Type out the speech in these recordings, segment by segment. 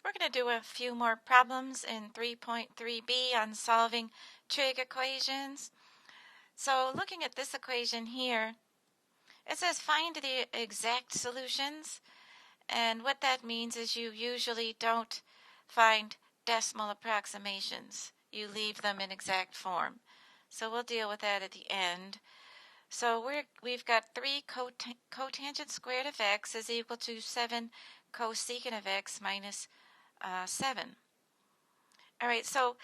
We're going to do a few more problems in 3.3b on solving trig equations. So looking at this equation here, it says find the exact solutions. And what that means is you usually don't find decimal approximations. You leave them in exact form. So we'll deal with that at the end. So we've got 3 cotangent squared of x is equal to 7 cosecant of x minus 7. All right, so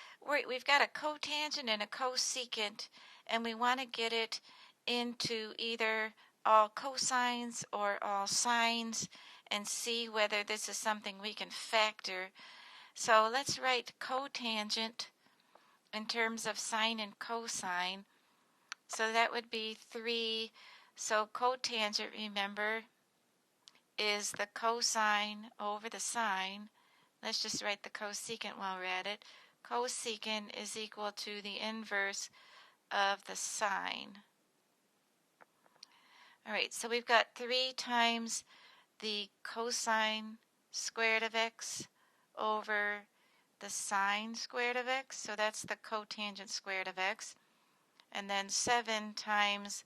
we've got a cotangent and a cosecant, and we want to get it into either all cosines or all sines and see whether this is something we can factor. So let's write cotangent in terms of sine and cosine. So that would be 3. So cotangent, remember, is the cosine over the sine. Let's just write the cosecant while we're at it. Cosecant is equal to the inverse of the sine. All right, so we've got 3 times the cosine squared of x over the sine squared of x. So that's the cotangent squared of x. And then 7 times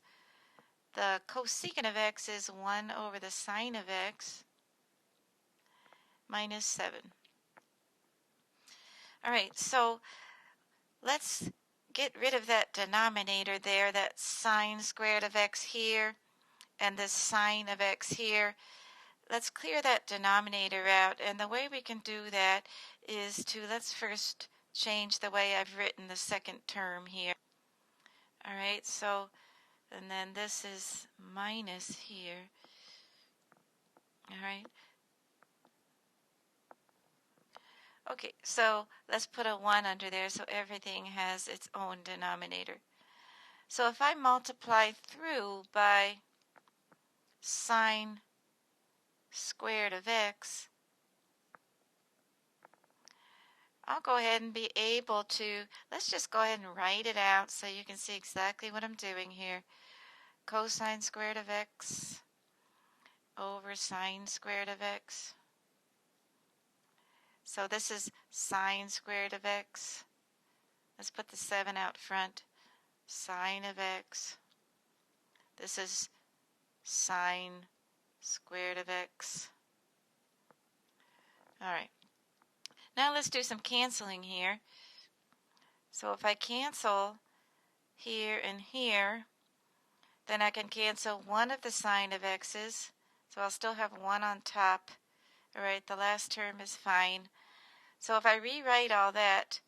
the cosecant of x is 1 over the sine of x minus 7. All right, so let's get rid of that denominator there, that sine squared of x here and this sine of x here. Let's clear that denominator out, and the way we can do that is let's first change the way I've written the second term here. All right, so, and then this is minus here. All right. Okay, so let's put a 1 under there so everything has its own denominator. So if I multiply through by sine squared of x, I'll go ahead and be able to, let's just go ahead and write it out so you can see exactly what I'm doing here. Cosine squared of x over sine squared of x. So this is sine squared of x. Let's put the 7 out front. Sine of x. This is sine squared of x. All right. Now let's do some canceling here. So if I cancel here and here, then I can cancel one of the sine of x's. So I'll still have 1 on top. All right, the last term is fine. So if I rewrite all that,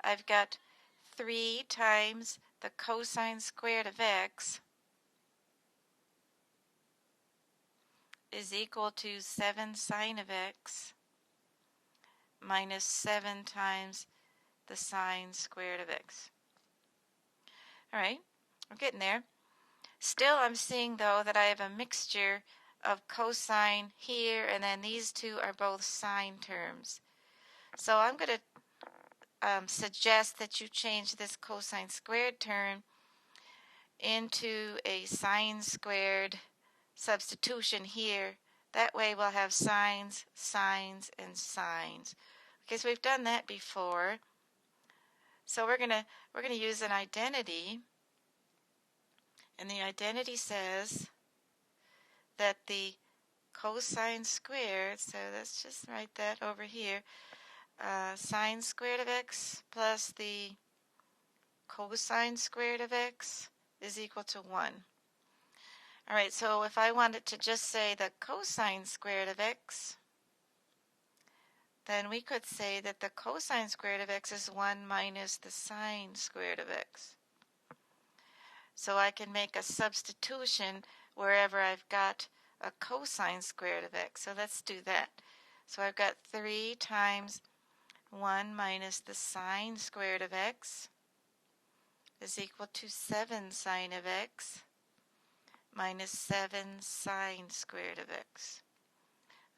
I've got 3 times the cosine squared of x is equal to 7 sine of x minus 7 times the sine squared of x. All right, we're getting there. Still, I'm seeing, though, that I have a mixture of cosine here, and then these two are both sine terms. So I'm going to suggest that you change this cosine squared term into a sine squared substitution here. That way we'll have sines, sines, and sines. Okay, so we've done that before. So we're gonna use an identity, and the identity says that the cosine squared, so let's just write that over here, sine squared of x plus the cosine squared of x is equal to 1. All right, so if I wanted to just say the cosine squared of x, then we could say that the cosine squared of x is 1 minus the sine squared of x. So I can make a substitution wherever I've got a cosine squared of x. So let's do that. So I've got 3 times 1 minus the sine squared of x is equal to 7 sine of x minus 7 sine squared of x.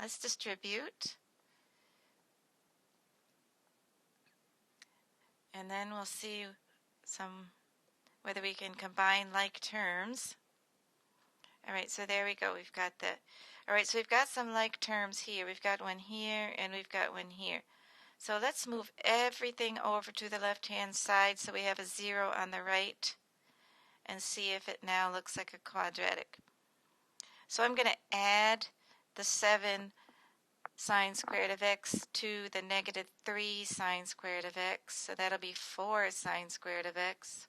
Let's distribute. And then we'll see whether we can combine like terms. All right, so there we go. We've got that. All right, so we've got some like terms here. We've got one here and we've got one here. So let's move everything over to the left-hand side so we have a 0 on the right and see if it now looks like a quadratic. So I'm going to add the 7 sine squared of x to the negative 3 sine squared of x. So that'll be 4 sine squared of x.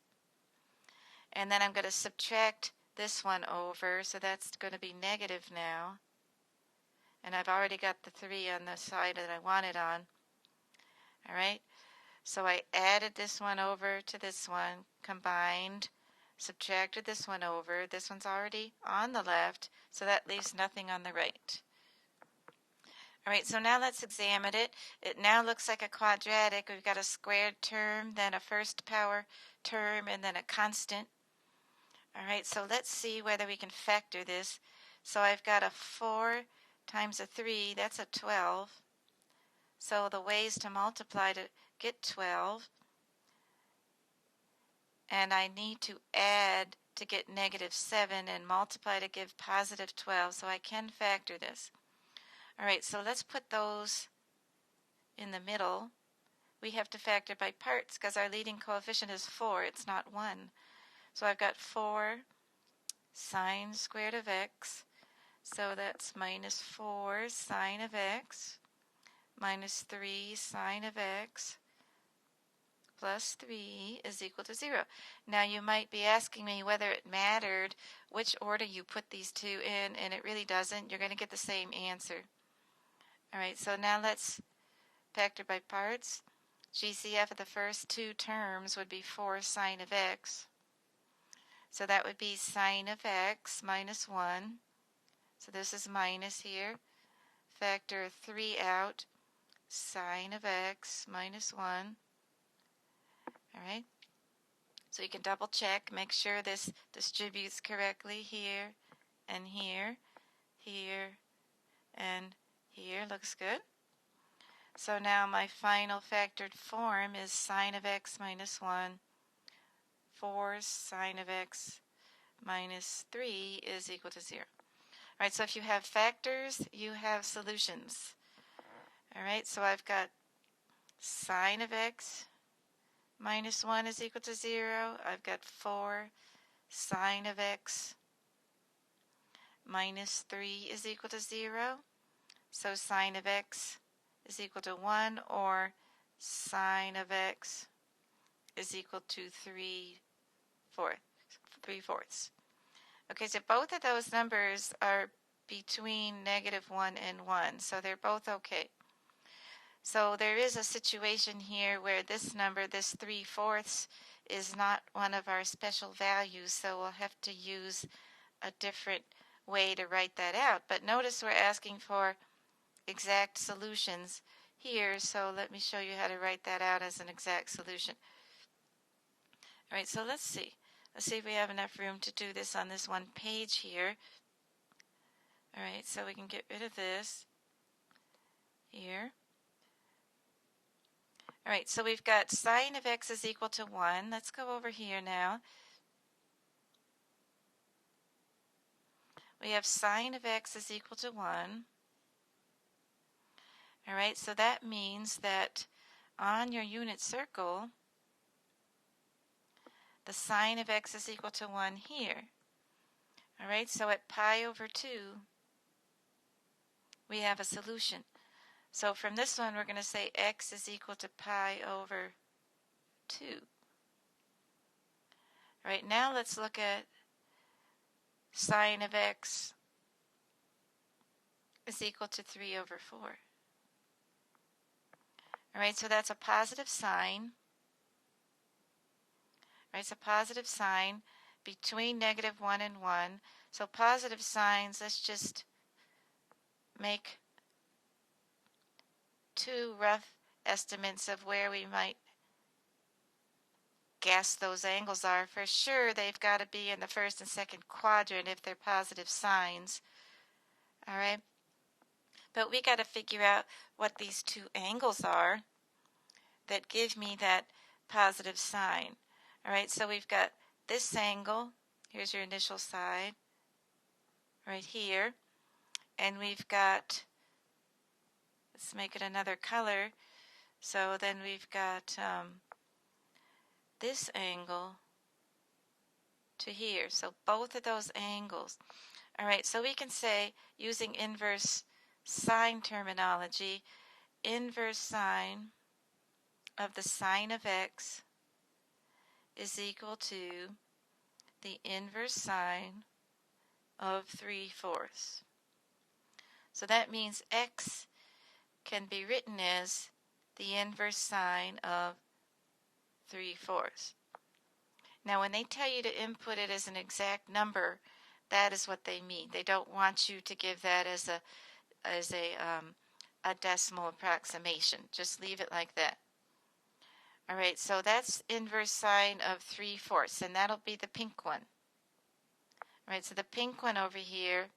And then I'm going to subtract this one over, so that's going to be negative now. And I've already got the 3 on the side that I want it on. All right, so I added this one over to this one, combined, subtracted this one over. This one's already on the left, so that leaves nothing on the right. All right, so now let's examine it. It now looks like a quadratic. We've got a squared term, then a first power term, and then a constant. All right, so let's see whether we can factor this. So I've got a 4 times a 3, that's a 12. So the ways to multiply to get 12, and I need to add to get negative 7 and multiply to give positive 12, so I can factor this. All right, so let's put those in the middle. We have to factor by parts because our leading coefficient is 4, it's not 1. So I've got 4 sine squared of x, so that's minus 4 sine of x, minus 3 sine of x, plus 3 is equal to 0. Now you might be asking me whether it mattered which order you put these two in, and it really doesn't. You're going to get the same answer. All right, so now let's factor by parts. GCF of the first two terms would be 4 sine of x. So that would be sine of x minus 1. So this is minus here. Factor 3 out. Sine of x minus 1. All right. So you can double check, make sure this distributes correctly here and here, here, and here. Looks good. So now my final factored form is sine of x minus 1. 4 sine of x minus 3 is equal to 0. All right, so if you have factors, you have solutions. All right, so I've got sine of x minus 1 is equal to 0. I've got 4 sine of x minus 3 is equal to 0. So sine of x is equal to 1, or sine of x is equal to 3/4. Okay, so both of those numbers are between negative 1 and 1, so they're both okay. So there is a situation here where this number, this 3/4, is not one of our special values, so we'll have to use a different way to write that out. But notice we're asking for exact solutions here, so let me show you how to write that out as an exact solution. All right, so let's see. Let's see if we have enough room to do this on this one page here. All right, so we can get rid of this here. All right, so we've got sine of x is equal to 1. Let's go over here now. We have sine of x is equal to 1. All right, so that means that on your unit circle, the sine of x is equal to 1 here. All right, so at pi over 2, we have a solution. So from this one, we're going to say x is equal to pi over 2. All right, now let's look at sine of x is equal to 3/4. All right, so that's a positive sign. Right, it's a positive sign between negative 1 and 1. So positive signs, let's just make two rough estimates of where we might guess those angles are. For sure, they've got to be in the first and second quadrant if they're positive signs. All right, but we got to figure out what these two angles are that give me that positive sign. All right, so we've got this angle. Here's your initial side right here. and we've got, let's make it another color. So then we've got this angle to here. So both of those angles. All right, so we can say, using inverse sine terminology, inverse sine of the sine of x is equal to the inverse sine of 3/4. So that means x can be written as the inverse sine of 3/4. Now, when they tell you to input it as an exact number, that is what they mean. They don't want you to give that as a decimal approximation. Just leave it like that. All right, so that's inverse sine of 3/4, and that'll be the pink one. All right, so the pink one over here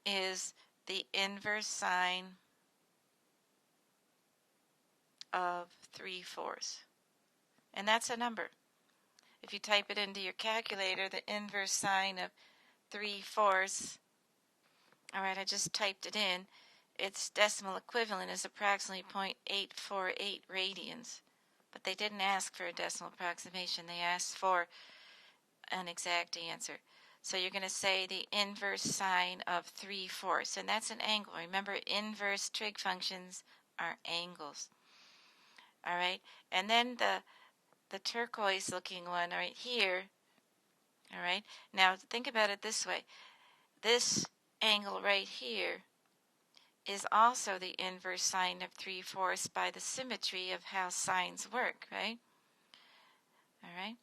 is the inverse sine of 3/4, and that's a number. If you type it into your calculator, the inverse sine of 3/4, all right, I just typed it in. Its decimal equivalent is approximately 0.848 radians, but they didn't ask for a decimal approximation. They asked for an exact answer. So you're going to say the inverse sine of 3/4, and that's an angle. Remember, inverse trig functions are angles. All right, and then the turquoise looking one right here. All right, now think about it this way. This angle right here is also the inverse sine of 3/4 by the symmetry of how sines work, right? All right,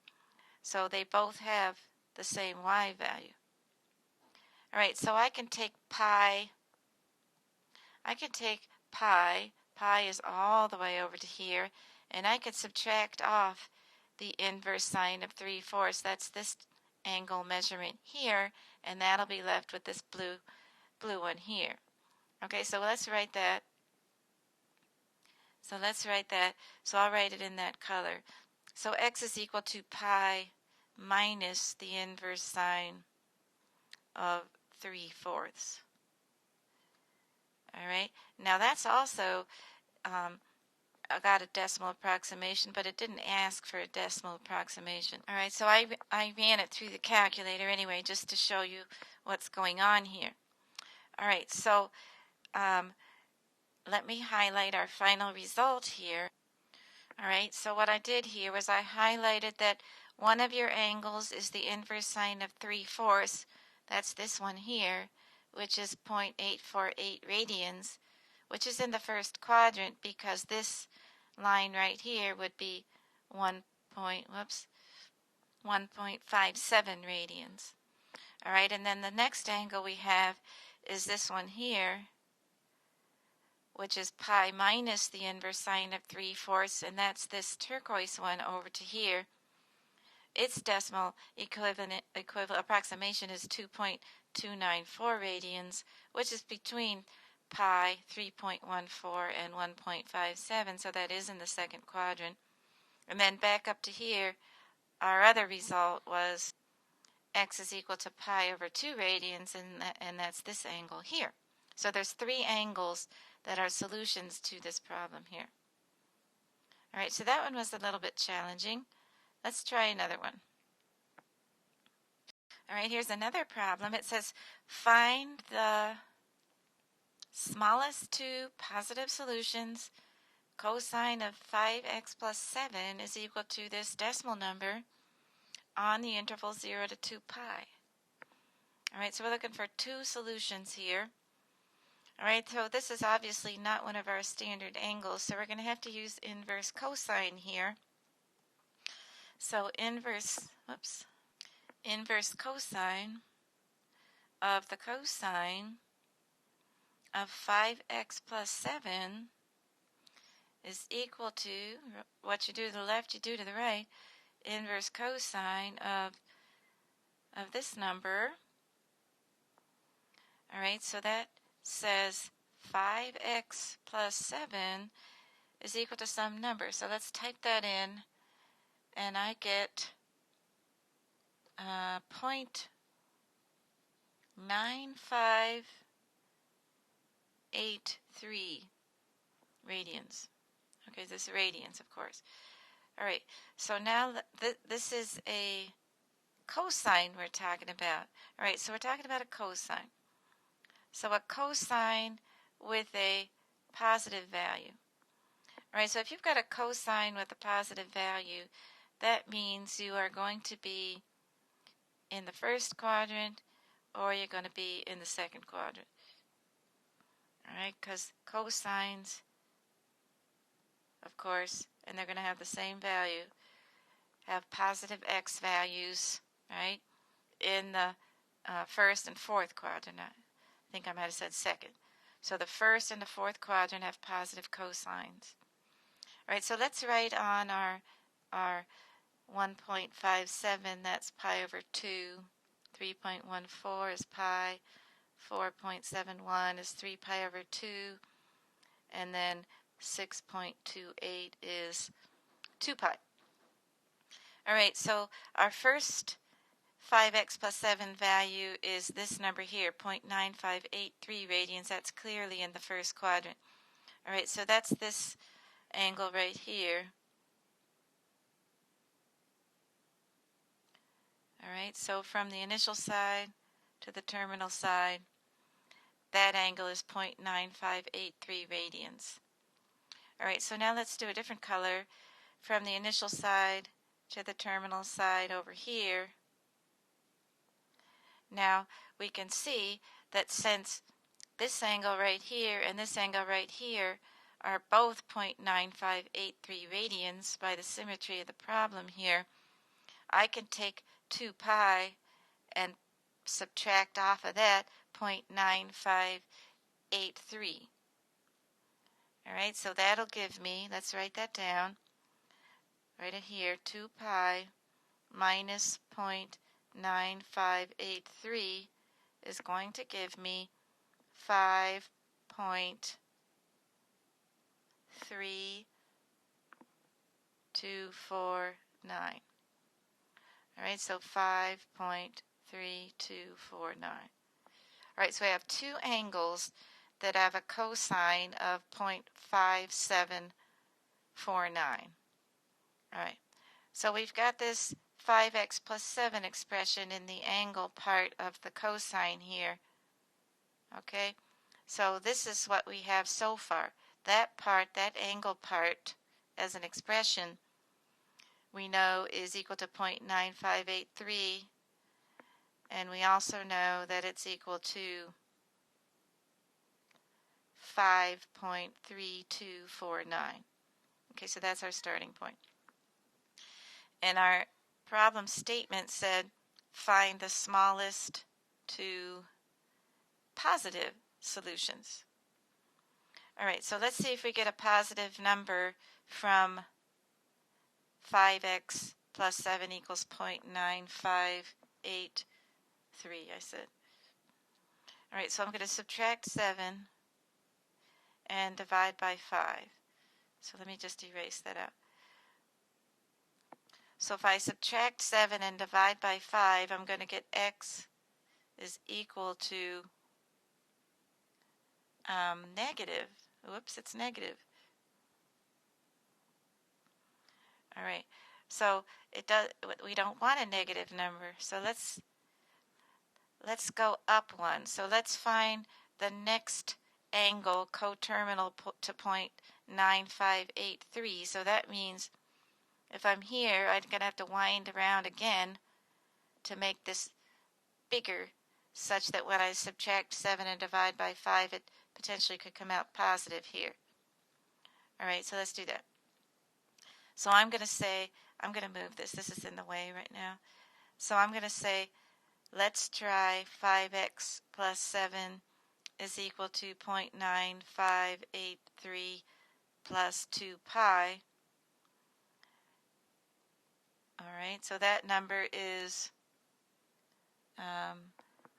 so they both have the same y value. All right, so I can take pi. Pi is all the way over to here, and I could subtract off the inverse sine of 3/4. That's this angle measurement here, and that'll be left with this blue one here. Okay, so let's write that. So I'll write it in that color. So x is equal to pi minus the inverse sine of 3/4. All right, now that's also I got a decimal approximation, but it didn't ask for a decimal approximation. All right, so I ran it through the calculator anyway, just to show you what's going on here. All right, so let me highlight our final result here. All right, so what I did here was I highlighted that one of your angles is the inverse sine of 3/4. That's this one here, which is 0.848 radians, which is in the first quadrant because this line right here would be 1.57 radians. All right, and then the next angle we have is this one here, which is pi minus the inverse sine of 3/4, and that's this turquoise one over to here. Its decimal equivalent approximation is 2.294 radians, which is between pi 3.14 and 1.57, so that is in the second quadrant. And then back up to here, our other result was x is equal to pi over 2 radians, and that's this angle here. So there's 3 angles that are solutions to this problem here. All right, so that one was a little bit challenging. Let's try another one. All right, here's another problem. It says find the smallest 2 positive solutions. Cosine of 5x plus 7 is equal to this decimal number on the interval 0 to 2 pi. All right, so we're looking for 2 solutions here. All right, so this is obviously not one of our standard angles, so we're going to have to use inverse cosine here. So inverse cosine of the cosine of 5x plus 7 is equal to, what you do to the left, you do to the right, inverse cosine of this number. All right, so that says 5x plus 7 is equal to some number. So let's type that in, and I get 0.9583 radians. Okay, this is radians, of course. All right, so now this is a cosine we're talking about. All right, so we're talking about a cosine. So a cosine with a positive value. All right, so if you've got a cosine with a positive value, that means you are going to be in the first quadrant or you're going to be in the second quadrant. All right, because cosines, of course, and they're going to have the same value, have positive x values, right, in the first and fourth quadrant. I think I might have said second. So the first and the fourth quadrant have positive cosines. All right, so let's write on our 1.57, that's pi over 2. 3.14 is pi. 4.71 is 3 pi over 2. And then 6.28 is 2 pi. All right, so our first 5x plus 7 value is this number here, 0.9583 radians. That's clearly in the first quadrant. All right, so that's this angle right here. All right, so from the initial side to the terminal side, that angle is 0.9583 radians. All right, so now let's do a different color. From the initial side to the terminal side over here. Now we can see that since this angle right here and this angle right here are both 0.9583 radians by the symmetry of the problem here, I can take 2 pi and subtract off of that 0.9583. All right, so that'll give me, let's write that down, right here, 2 pi minus 0.9583 is going to give me 5.3249. All right, so 5.3249. All right, so I have two angles that have a cosine of 0.5749. All right, so we've got this 5x plus 7 expression in the angle part of the cosine here. Okay, so this is what we have so far. That part, that angle part, as an expression, we know is equal to 0.9583, and we also know that it's equal to 5.3249. Okay, so that's our starting point. And our problem statement said find the smallest two positive solutions. All right, so let's see if we get a positive number from 5x plus 7 equals 0.9583, I said. All right, so I'm going to subtract 7 and divide by 5. So let me just erase that out. So if I subtract 7 and divide by 5, I'm going to get x is equal to negative. Whoops, it's negative. All right, so we don't want a negative number. So let's go up one. So let's find the next angle coterminal to 0.9583. So that means if I'm here, I'm going to have to wind around again to make this bigger, such that when I subtract 7 and divide by 5, it potentially could come out positive here. All right, so let's do that. So I'm going to say, I'm going to move this. This is in the way right now. So I'm going to say, let's try 5x plus 7 is equal to 0.9583 plus 2 pi. All right, so that number is,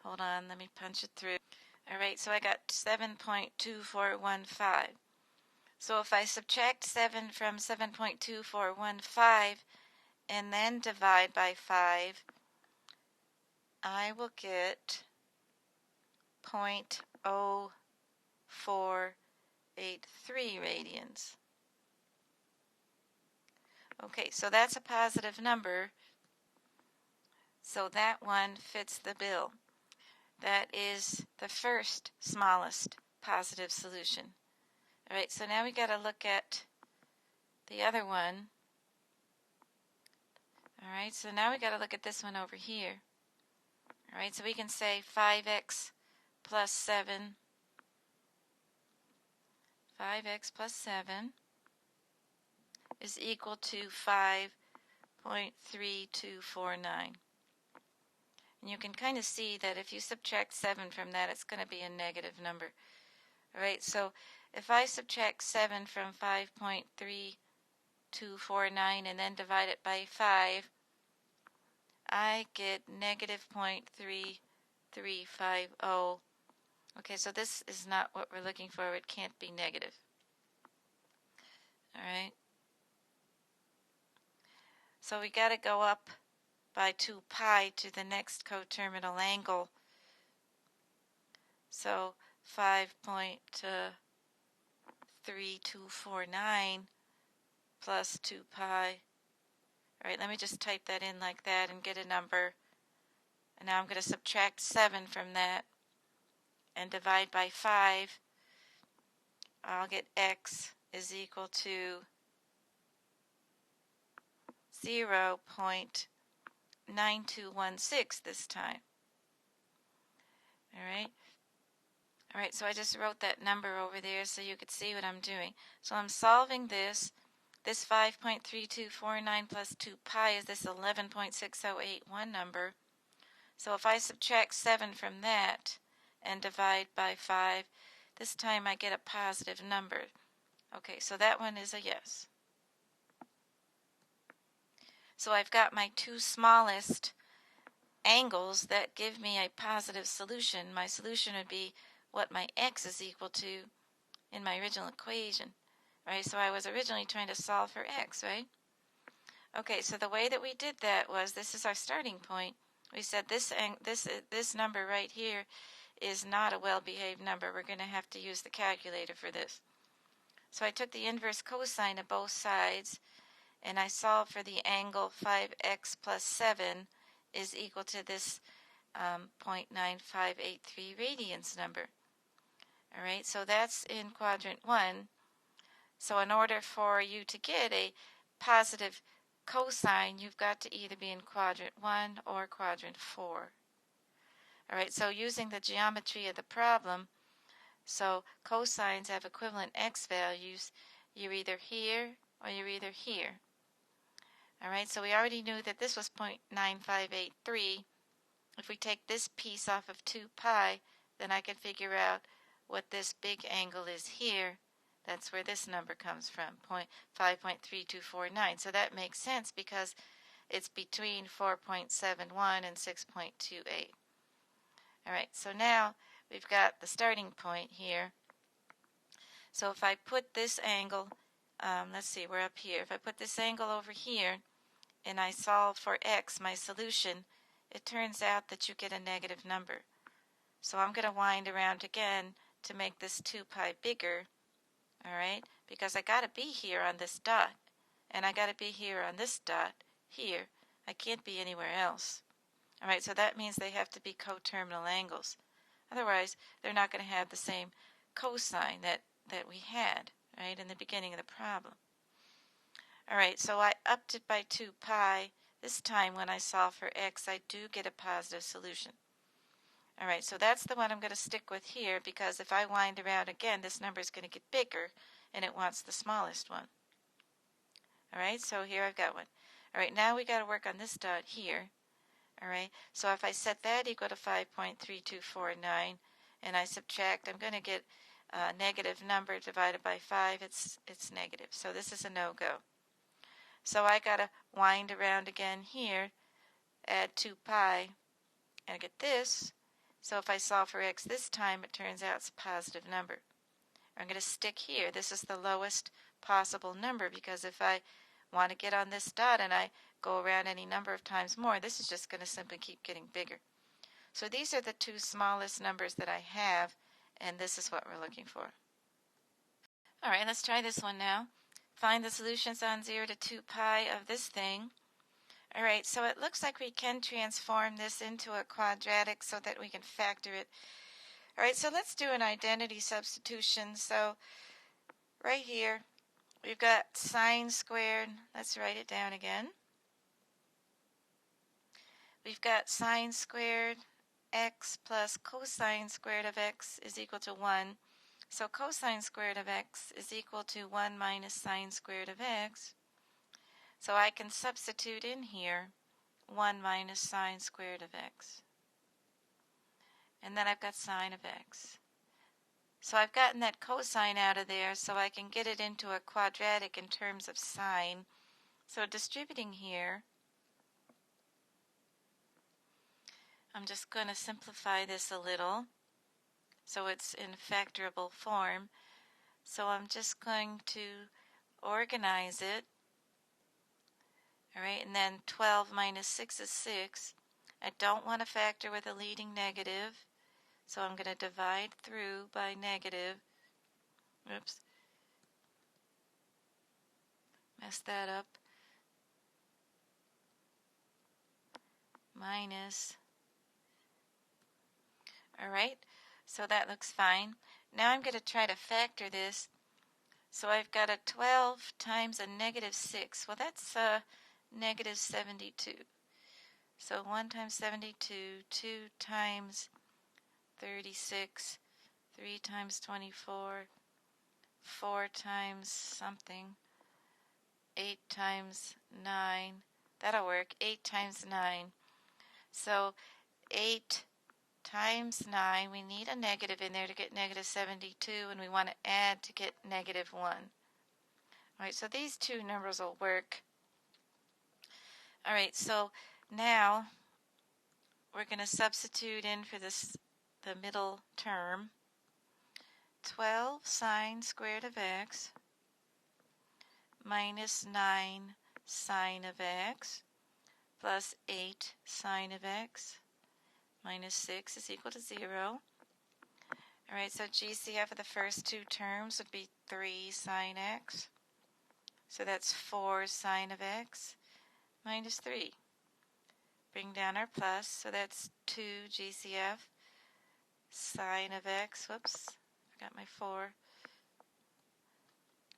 hold on, let me punch it through. All right, so I got 7.2415. So if I subtract 7 from 7.2415 and then divide by 5, I will get 0.0483 radians. Okay, so that's a positive number, so that one fits the bill. That is the first smallest positive solution. All right, so now we got to look at the other one. All right, so now we got to look at this one over here. All right, so we can say 5x plus 7, 5x plus 7 is equal to 5.3249. And you can kind of see that if you subtract 7 from that, it's going to be a negative number. All right, so if I subtract 7 from 5.3249 and then divide it by 5, I get negative 0.3350. Okay, so this is not what we're looking for. It can't be negative. All right. So we got to go up by 2 pi to the next coterminal angle. So 5.3249 plus 2 pi. All right, let me just type that in like that and get a number. And now I'm going to subtract 7 from that and divide by 5. I'll get x is equal to 0.9216 this time. All right. All right, so I just wrote that number over there so you could see what I'm doing. So I'm solving this. This 5.3249 plus 2 pi is this 11.6081 number. So if I subtract 7 from that and divide by 5, this time I get a positive number. Okay, so that one is a yes. So I've got my two smallest angles that give me a positive solution. My solution would be what my x is equal to in my original equation. Right, so I was originally trying to solve for x, right? Okay, so the way that we did that was, this is our starting point. We said this number right here is not a well-behaved number. We're going to have to use the calculator for this. So I took the inverse cosine of both sides, and I solved for the angle 5x plus 7 is equal to this 0.9583 radians number. All right, so that's in quadrant 1. So in order for you to get a positive cosine, you've got to either be in quadrant 1 or quadrant 4. All right, so using the geometry of the problem, so cosines have equivalent x values. You're either here or you're either here. All right, so we already knew that this was 0.9583. If we take this piece off of 2 pi, then I can figure out what this big angle is here. That's where this number comes from, 5.3249. So that makes sense because it's between 4.71 and 6.28. All right, so now we've got the starting point here. So if I put this angle, let's see, we're up here. If I put this angle over here and I solve for x, my solution, it turns out that you get a negative number. So I'm going to wind around again to make this 2 pi bigger. All right, because I got to be here on this dot, and I got to be here on this dot here. I can't be anywhere else. All right, so that means they have to be coterminal angles. Otherwise, they're not going to have the same cosine that we had, right, in the beginning of the problem. All right, so I upped it by 2 pi. This time when I solve for x, I do get a positive solution. All right, so that's the one I'm going to stick with here, because if I wind around again, this number is going to get bigger, and it wants the smallest one. All right, so here I've got one. All right, now we got to work on this dot here. All right, so if I set that equal to 5.3249, and I subtract, I'm going to get a negative number divided by 5. It's negative, so this is a no-go. So I got to wind around again here, add 2 pi, and I get this. So if I solve for x this time, it turns out it's a positive number. I'm going to stick here. This is the lowest possible number, because if I want to get on this dot and I go around any number of times more, this is just going to simply keep getting bigger. So these are the two smallest numbers that I have, and this is what we're looking for. All right, let's try this one now. Find the solutions on 0 to 2 pi of this thing. All right, so it looks like we can transform this into a quadratic so that we can factor it. All right, so let's do an identity substitution. So right here, we've got sine squared. Let's write it down again. We've got sine squared x plus cosine squared of x is equal to 1. So cosine squared of x is equal to 1 minus sine squared of x. So I can substitute in here 1 minus sine squared of x. And then I've got sine of x. So I've gotten that cosine out of there, so I can get it into a quadratic in terms of sine. So distributing here, I'm just going to simplify this a little so it's in factorable form. So I'm just going to organize it. All right, and then 12 minus 6 is 6. I don't want to factor with a leading negative, so I'm going to divide through by negative. Oops. Messed that up. Minus. All right, so that looks fine. Now I'm going to try to factor this. So I've got a 12 times a negative 6. Well, that's negative 72. So 1 times 72, 2 times 36, 3 times 24, 4 times something, 8 times 9. That'll work. 8 times 9. So 8 times 9, we need a negative in there to get negative 72, and we want to add to get negative 1. All right, so these two numbers will work. All right, so now we're going to substitute in for this, the middle term. 12 sine squared of x minus 9 sine of x plus 8 sine of x minus 6 is equal to 0. All right, so GCF of the first two terms would be 3 sine x. So that's 4 sine of x minus 3. Bring down our plus, so that's 2 GCF sine of x. Whoops, forgot my 4.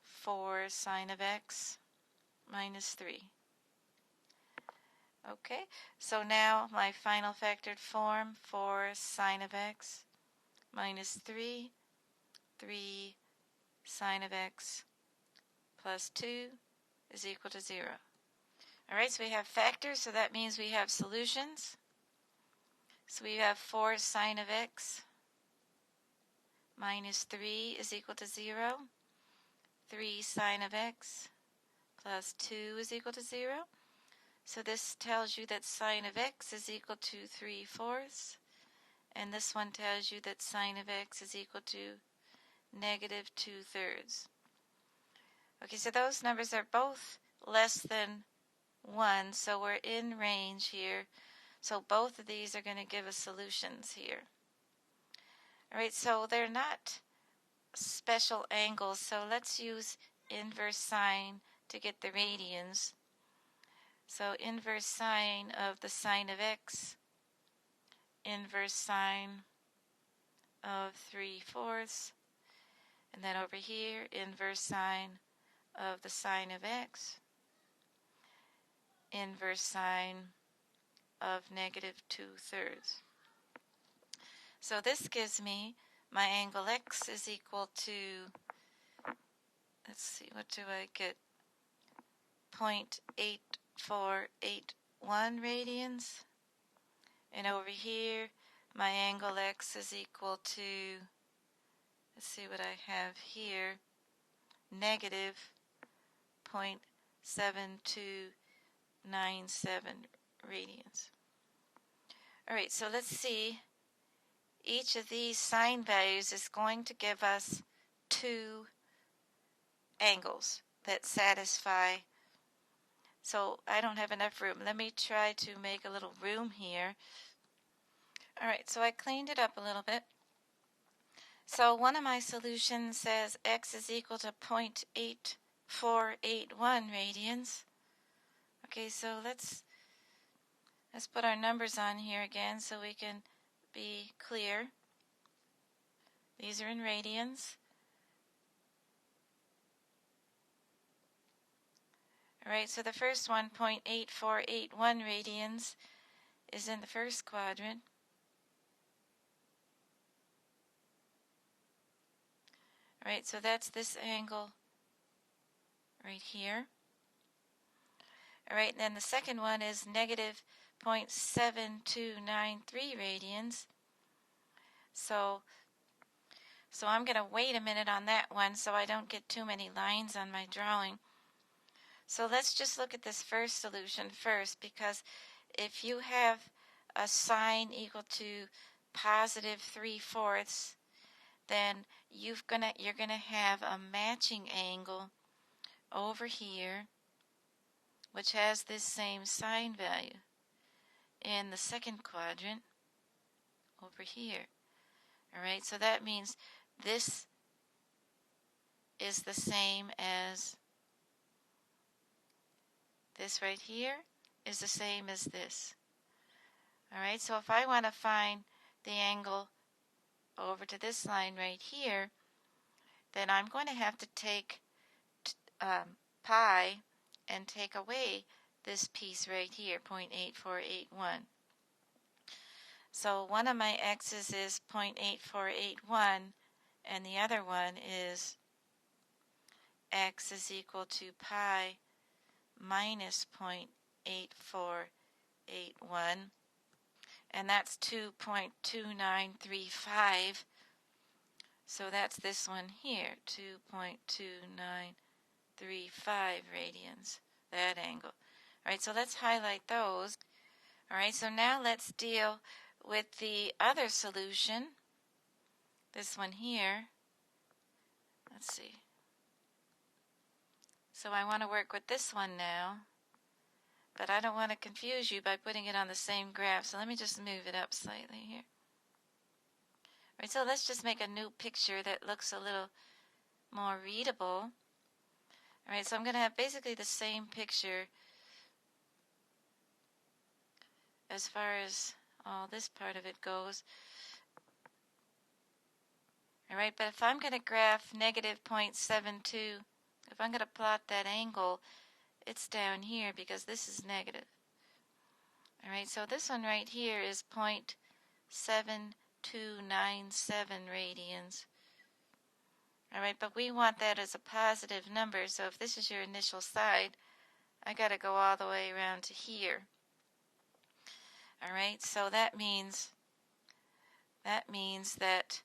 4 sine of x minus 3. Okay, so now my final factored form, 4 sine of x minus 3, 3 sine of x plus 2 is equal to 0. All right, so we have factors, so that means we have solutions. So we have 4 sine of x minus 3 is equal to 0. 3 sine of x plus 2 is equal to 0. So this tells you that sine of x is equal to 3/4. And this one tells you that sine of x is equal to negative 2/3. Okay, so those numbers are both less than 1, so we're in range here. So both of these are going to give us solutions here. All right, so they're not special angles, so let's use inverse sine to get the radians. So inverse sine of the sine of x, inverse sine of 3/4, and then over here, inverse sine of the sine of x, inverse sine of negative 2/3. So this gives me my angle x is equal to, let's see, what do I get? 0.8481 radians. And over here, my angle x is equal to, let's see what I have here, negative 0.7297 radians. All right, so let's see. Each of these sine values is going to give us 2 angles that satisfy. So I don't have enough room. Let me try to make a little room here. Alright, so I cleaned it up a little bit. So one of my solutions says x is equal to 0.8481 radians. Okay, so let's put our numbers on here again so we can be clear. These are in radians. Alright, so the first one, 0.8481 radians, is in the first quadrant. Alright, so that's this angle right here. Alright, and then the second one is negative 0.7293 radians. So I'm going to wait a minute on that one so I don't get too many lines on my drawing. So let's just look at this first solution first, because if you have a sine equal to positive 3/4, then you're gonna have a matching angle over here, which has this same sine value in the second quadrant over here. All right, so that means this is the same as this right here is the same as this. All right, so if I want to find the angle over to this line right here, then I'm going to have to take pi and take away this piece right here, 0.8481. So one of my x's is 0.8481, and the other one is x is equal to pi minus 0.8481, and that's 2.2935. So that's this one here, 2.2935 radians, that angle. All right, so let's highlight those. All right, so now let's deal with the other solution, this one here. Let's see. So I want to work with this one now, but I don't want to confuse you by putting it on the same graph, so let me just move it up slightly here. All right, so let's just make a new picture that looks a little more readable. All right, so I'm going to have basically the same picture as far as all this part of it goes. All right, but if I'm going to graph negative 0.72, if I'm going to plot that angle, it's down here because this is negative. All right, so this one right here is 0.7297 radians. All right, but we want that as a positive number, so if this is your initial side, I got to go all the way around to here. All right, so that means that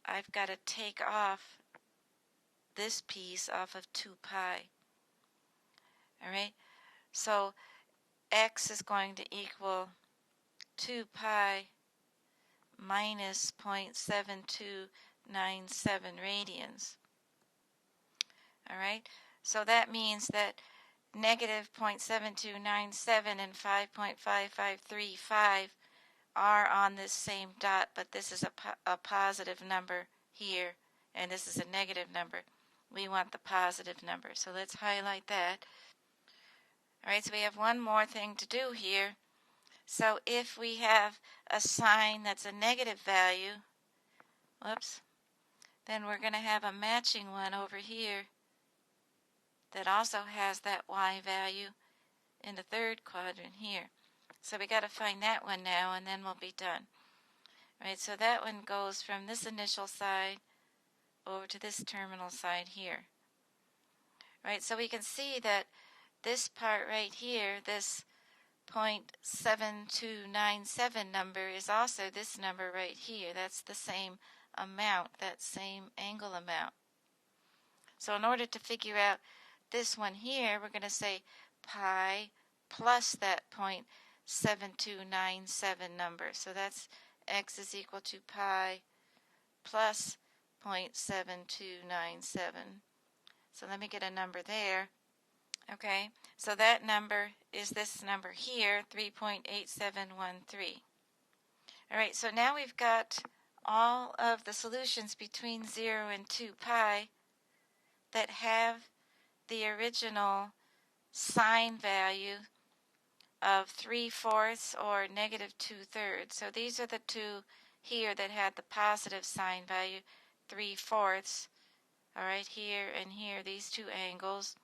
I've got to take off this piece off of 2 pi. All right, so x is going to equal 2 pi minus 0.7297 radians. All right, so that means that negative 0.7297 and 5.5535 are on this same dot, but this is a positive number here, and this is a negative number. We want the positive number, so let's highlight that. All right, so we have one more thing to do here. So if we have a sign that's a negative value, then we're going to have a matching one over here that also has that y value in the third quadrant here. So we got to find that one now, and then we'll be done. All right, so that one goes from this initial side over to this terminal side here. All right, so we can see that this part right here, this 0.7297 number, is also this number right here. That's the same amount, that same angle amount. So in order to figure out this one here, we're going to say pi plus that 0.7297 number. So that's x is equal to pi plus 0.7297. So let me get a number there. Okay, so that number is this number here, 3.8713. All right, so now we've got all of the solutions between 0 and 2 pi that have the original sign value of 3/4 or negative 2/3. So these are the two here that had the positive sign value, 3/4. All right, here and here, these two angles.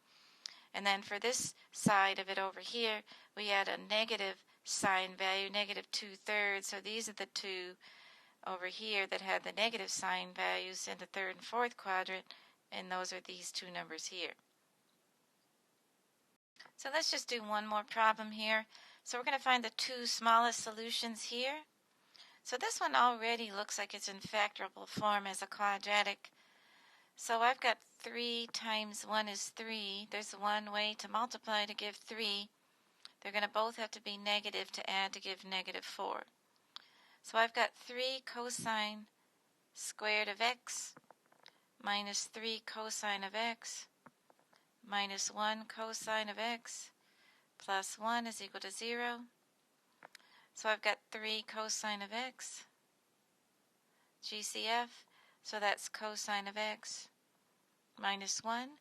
And then for this side of it over here, we had a negative sign value, negative 2/3. So these are the two over here that had the negative sign values in the third and fourth quadrant, and those are these two numbers here. So let's just do one more problem here. So we're going to find the two smallest solutions here. So this one already looks like it's in factorable form as a quadratic. So I've got 3 times 1 is 3. There's one way to multiply to give 3. They're going to both have to be negative to add to give negative 4. So I've got 3 cosine squared of x minus 3 cosine of x minus 1 cosine of x plus 1 is equal to 0. So I've got 3 cosine of x, GCF, so that's cosine of x minus 1.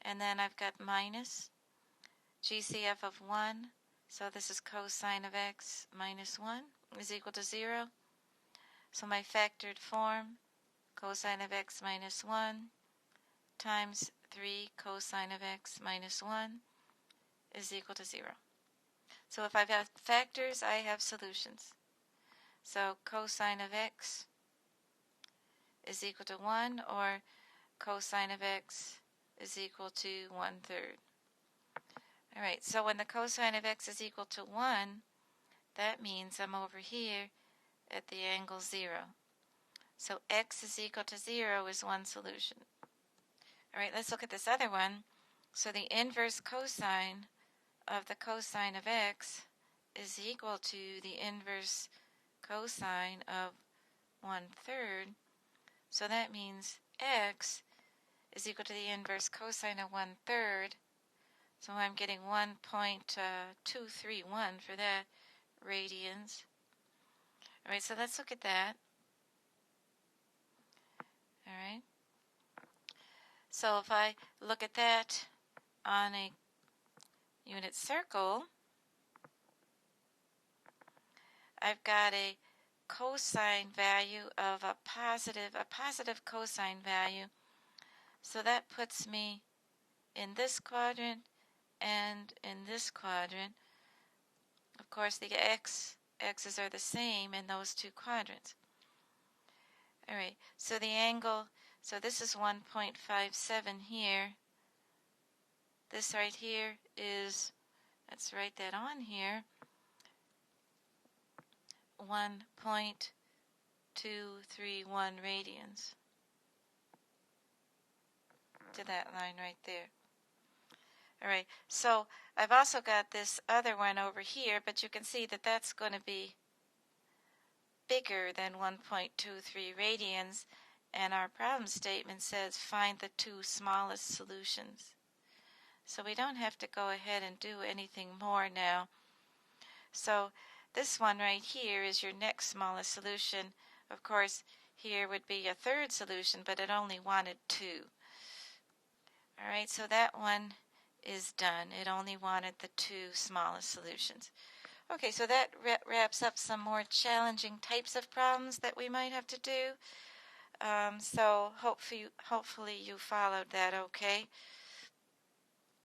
And then I've got minus GCF of 1, so this is cosine of x minus 1 is equal to 0. So my factored form, cosine of x minus 1 times 3 cosine of x minus 1 is equal to 0. So if I've got factors, I have solutions. So cosine of x is equal to 1, or cosine of x is equal to 1/3. All right, so when the cosine of x is equal to 1, that means I'm over here at the angle 0. So x is equal to 0 is one solution. All right, let's look at this other one. So the inverse cosine of the cosine of x is equal to the inverse cosine of 1/3. So that means x is equal to the inverse cosine of 1/3. So I'm getting 1.231 for that radians. All right, so let's look at that. All right. So if I look at that on a unit circle, I've got a cosine value of a positive cosine value. So that puts me in this quadrant and in this quadrant. Of course, the x's are the same in those two quadrants. All right, so the angle, so this is 1.57 here. This right here is, let's write that on here, 1.231 radians to that line right there. All right, so I've also got this other one over here, but you can see that that's going to be bigger than 1.23 radians, and our problem statement says find the two smallest solutions. So we don't have to go ahead and do anything more now. So this one right here is your next smallest solution. Of course, here would be a third solution, but it only wanted 2. All right, so that one is done. It only wanted the 2 smallest solutions. Okay, so that wraps up some more challenging types of problems that we might have to do. So hopefully you followed that okay.